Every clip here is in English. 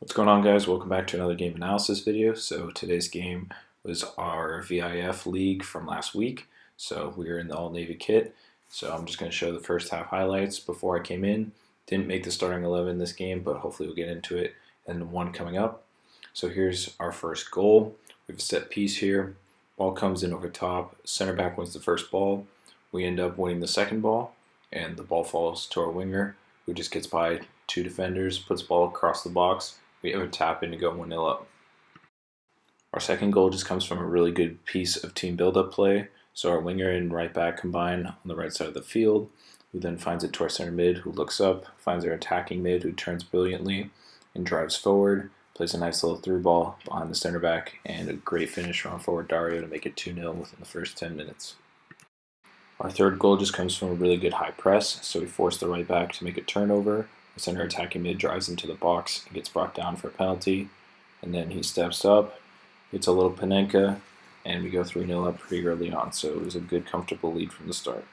What's going on, guys? Welcome back to another game analysis video. So today's game was our VIF league from last week. So we were in the all Navy kit. So I'm just going to show the first half highlights before I came in. Didn't make the starting 11 this game, but hopefully we'll get into it in the one coming up. So here's our first goal. We have a set piece here. Ball comes in over top. Center back wins the first ball. We end up winning the second ball, and the ball falls to our winger, who just gets by two defenders, puts the ball across the box. We have a tap in to go 1-0 up. Our second goal just comes from a really good piece of team build-up play. So our winger and right back combine on the right side of the field, who then finds it to our center mid, who looks up, finds our attacking mid, who turns brilliantly and drives forward, plays a nice little through ball behind the center back, and a great finish from our forward Dario to make it 2-0 within the first 10 minutes. Our third goal just comes from a really good high press, so we force the right back to make a turnover. The center attacking mid drives into the box and gets brought down for a penalty, and then he steps up, gets a little Panenka, and we go 3-0 up pretty early on, so it was a good, comfortable lead from the start.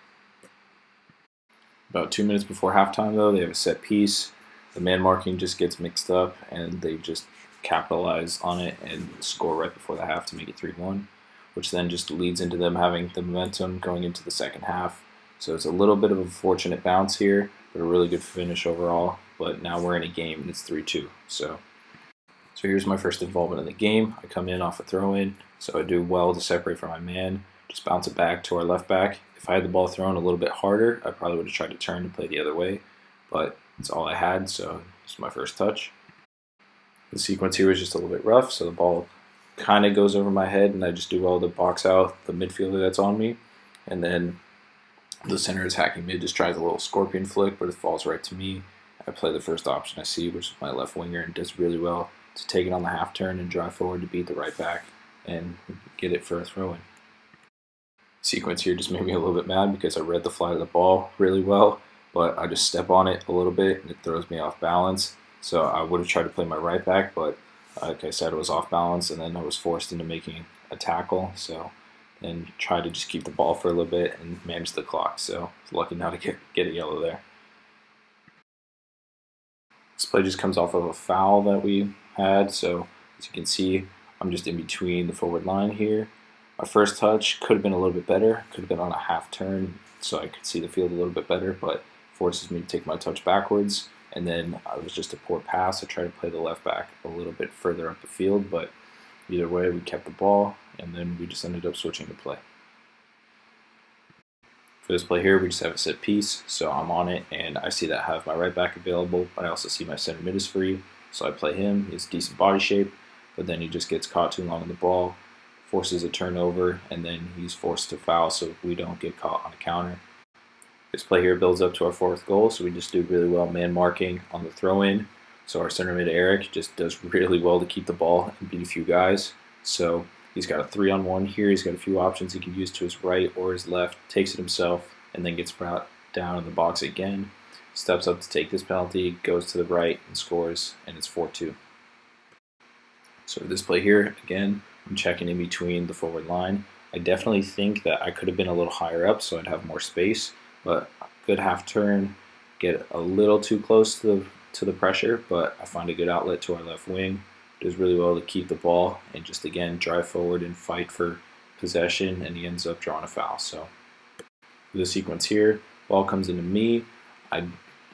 About 2 minutes before halftime, though, they have a set piece. The man marking just gets mixed up, and they just capitalize on it and score right before the half to make it 3-1, which then just leads into them having the momentum going into the second half. So it's a little bit of a fortunate bounce here, but a really good finish overall. But now we're in a game and it's 3-2. So here's my first involvement in the game. I come in off a throw-in, so I do well to separate from my man, just bounce it back to our left back. If I had the ball thrown a little bit harder, I probably would have tried to turn and play the other way, but it's all I had, so it's my first touch. The sequence here was just a little bit rough, so the ball kind of goes over my head, and I just do well to box out the midfielder that's on me, and then the center attacking mid just tries a little scorpion flick, but it falls right to me. I play the first option I see, which is my left winger, and does really well to take it on the half turn and drive forward to beat the right back and get it for a throw-in. Sequence here just made me a little bit mad because I read the flight of the ball really well, but I just step on it a little bit and it throws me off balance. So I would have tried to play my right back, but like I said, it was off balance, and then I was forced into making a tackle. So and try to just keep the ball for a little bit and manage the clock. So lucky not to get a yellow there. This play just comes off of a foul that we had. So as you can see, I'm just in between the forward line here. My first touch could have been a little bit better. Could have been on a half turn so I could see the field a little bit better, but forces me to take my touch backwards. And then I was just a poor pass. I tried to play the left back a little bit further up the field, but either way, we kept the ball, and then we just ended up switching to play. For this play here, we just have a set piece, so I'm on it, and I see that I have my right back available, but I also see my center mid is free, so I play him. He has decent body shape, but then he just gets caught too long on the ball, forces a turnover, and then he's forced to foul so we don't get caught on a counter. This play here builds up to our fourth goal, so we just do really well man marking on the throw-in. So our center mid Eric just does really well to keep the ball and beat a few guys. So he's got a 3-on-1 here. He's got a few options he can use to his right or his left, takes it himself, and then gets brought down in the box again. Steps up to take this penalty, goes to the right and scores, and it's 4-2. So this play here, again, I'm checking in between the forward line. I definitely think that I could have been a little higher up so I'd have more space, but good half turn, get a little too close to the pressure, but I find a good outlet to our left wing. Does really well to keep the ball and just again drive forward and fight for possession, and he ends up drawing a foul. So for the sequence here, ball comes into me. I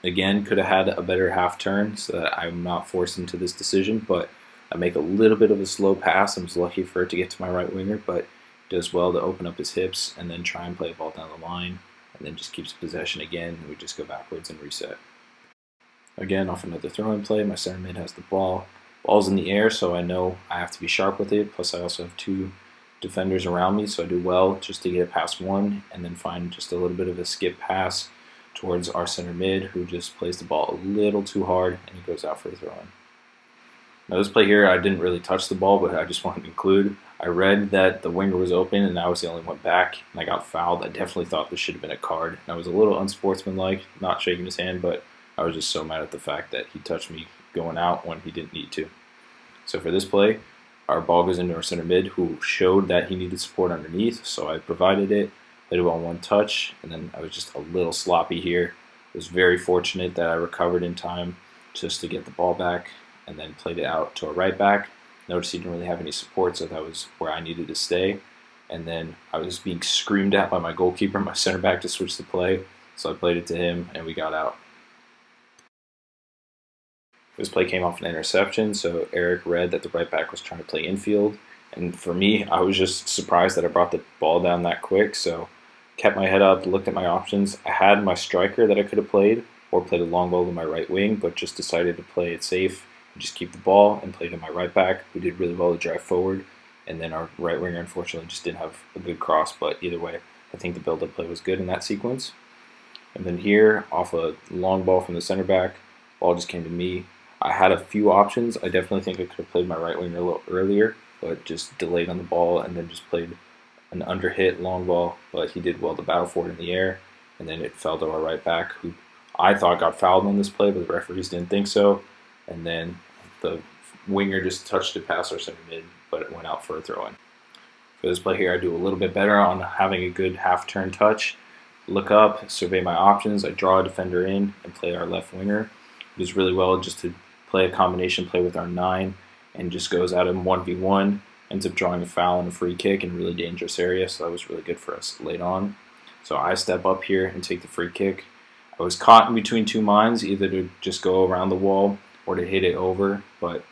again could have had a better half turn so that I'm not forced into this decision, but I make a little bit of a slow pass. I was lucky for it to get to my right winger, but does well to open up his hips and then try and play a ball down the line, and then just keeps possession again, and we just go backwards and reset. Again, off another throw-in play, my center mid has the ball. Ball's in the air, so I know I have to be sharp with it. Plus, I also have two defenders around me, so I do well just to get it past one and then find just a little bit of a skip pass towards our center mid, who just plays the ball a little too hard, and he goes out for a throw-in. Now, this play here, I didn't really touch the ball, but I just wanted to include. I read that the winger was open, and I was the only one back, and I got fouled. I definitely thought this should have been a card. And I was a little unsportsmanlike, not shaking his hand, but I was just so mad at the fact that he touched me going out when he didn't need to. So for this play, our ball goes into our center mid, who showed that he needed support underneath, so I provided it, played it on one touch, and then I was just a little sloppy here. It was very fortunate that I recovered in time just to get the ball back, and then played it out to a right back. Noticed he didn't really have any support, so that was where I needed to stay. And then I was being screamed at by my goalkeeper, my center back, to switch the play. So I played it to him, and we got out. This play came off an interception, so Eric read that the right back was trying to play infield. And for me, I was just surprised that I brought the ball down that quick, so kept my head up, looked at my options. I had my striker that I could have played, or played a long ball to my right wing, but just decided to play it safe and just keep the ball and play to my right back, who did really well to drive forward. And then our right winger, unfortunately, just didn't have a good cross, but either way, I think the build-up play was good in that sequence. And then here, off a long ball from the center back, ball just came to me. I had a few options. I definitely think I could have played my right winger a little earlier, but just delayed on the ball and then just played an underhit long ball. But he did well to battle for it in the air, and then it fell to our right back, who I thought got fouled on this play, but the referees didn't think so. And then the winger just touched it past our center mid, but it went out for a throw-in. For this play here, I do a little bit better on having a good half-turn touch. Look up, survey my options. I draw a defender in and play our left winger. It does really well just to play a combination play with our 9 and just goes out in 1v1, ends up drawing a foul and a free kick in a really dangerous area, so that was really good for us late on. So I step up here and take the free kick. I was caught in between two minds, either to just go around the wall or to hit it over, but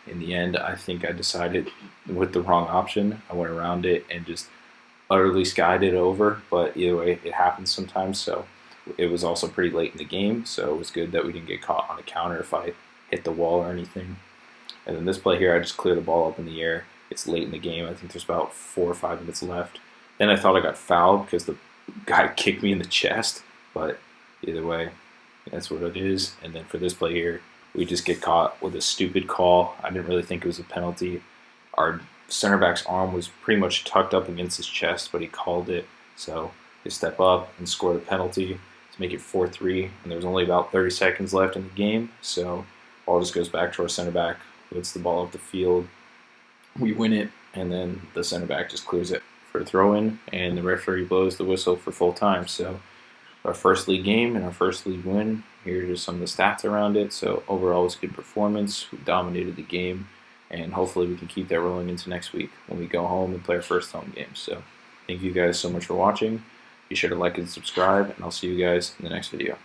in the end, I think I decided with the wrong option. I went around it and just utterly skied it over, but either way, it happens sometimes, so it was also pretty late in the game, so it was good that we didn't get caught on a counter if I hit the wall or anything. And then this play here, I just clear the ball up in the air. It's late in the game. I think there's about 4 or 5 minutes left. Then I thought I got fouled because the guy kicked me in the chest, but either way, that's what it is. And then for this play here, we just get caught with a stupid call. I didn't really think it was a penalty. Our center back's arm was pretty much tucked up against his chest, but he called it. So they step up and score the penalty to make it 4-3. And there was only about 30 seconds left in the game. So ball just goes back to our center back, hits the ball up the field. We win it, and then the center back just clears it for a throw-in, and the referee blows the whistle for full time. So our first league game and our first league win. Here are just some of the stats around it. So overall, it was a good performance. We dominated the game, and hopefully we can keep that rolling into next week when we go home and play our first home game. So thank you guys so much for watching. Be sure to like and subscribe, and I'll see you guys in the next video.